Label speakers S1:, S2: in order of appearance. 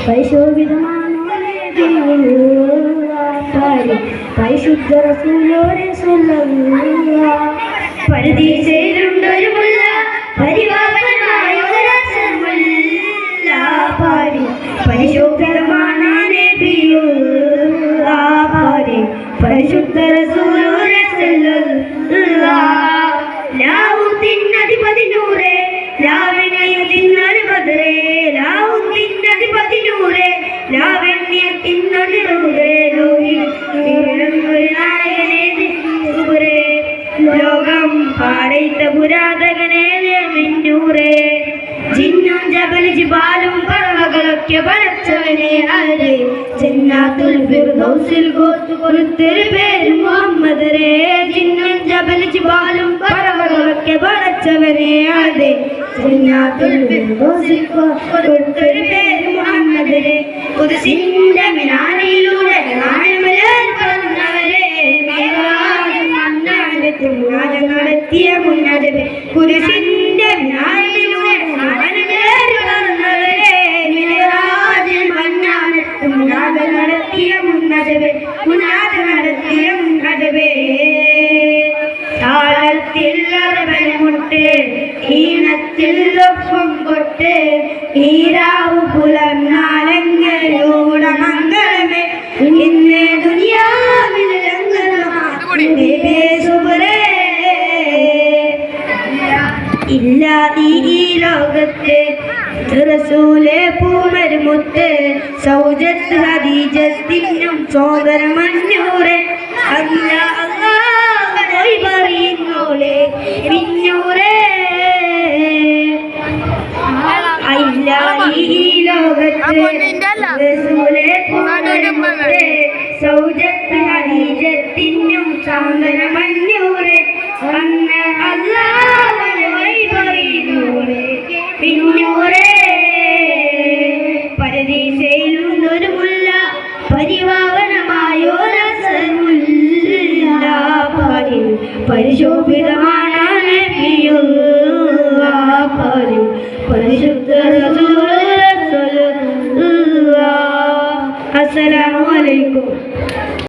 S1: പരിശോഭിതമാണോരെ പാടി പരിശുദ്ധ റസൂലോരെ സ്വല്ലല്ലാഹ് പരദീസയിലുണ്ടൊരു മുല്ല പരിവാഹനായ ഒരസമുല്ല പാടി പരിശോഭിതമാണ് നബിയുള്ളാഹ് പാടി പരിശുദ്ധ റസൂലോരെ സ്വല്ലല്ലാഹ് ലാവുദ്ദീനധിപതി നൂറേ ലാവണ്യത്തിന്നൊരു ബദറേ ലാവുദ്ദീനധിപതി നൂറേ ലാവണ്യത്തിന്നൊരു ബദറേ ലോകം പാടൈത്ത പുരാതകനെ മിന്നൂറേ ജിന്നും ജബൽ ജിബാലും പറവകളൊക്കെ പടച്ചവനെ ആരെ ജന്നാത്തുൽ ഫിർദൗസിൽ കൊടുത്തൊരു പേര് മുഹമ്മദ് റേ ജിന്നും ജബൽ ജിബാലും പറവകളൊക്കെ പടച്ചവനെ ആരെ ജന്നാത്തുൽ ഫിർദൗസിൽ കൊടുത്തൊരു പേര് മുഹമ്മദ് റേ ഖുദ്സിന്റെ മിനാരിലൂടെ ആനമലർ പറഞ്ഞവരെ മിറാജ് മന്നാനത്തുനാജ് നടത്തിയ മുന്നജബ് ഖുദ്സിന്റെ മിനാരിലൂടെ ആനമലർ പറഞ്ഞവരെ മിറാജ് മന്നാനത്തുനാജ് നടത്തിയ മുന്നജബ് മുനാജ് നടത്തിയ മുന്നജബ് താളത്തിൽ അറബനമുട്ട് ഈണത്തിൽ ഒപ്പം കൊട്ട് ഈരാവ് പുലർന്നാലങ്ങളിലൂടെ മംഗളമേ ഇന്ന് ദുനിയാവിൽ ഇല്ല ഈ ലോകത്ത് റസൂലെ പൂമരുമുത്ത് സൗജത്ത് ഹദീജത്തിനും സോദരമന്നൂറെ അല്ലാഹ് പറയുന്നോളെ പിന്നൂറെ ഇല്ല ഈ ലോകത്ത് റസൂലെ പൂമരുമുത്ത് സൗജത്ത് ഹദീജത്തിനും സോദരമന്നൂറെ അന്ന് അല്ലാഹ് പറയുന്നോളെ പിന്നൂറെ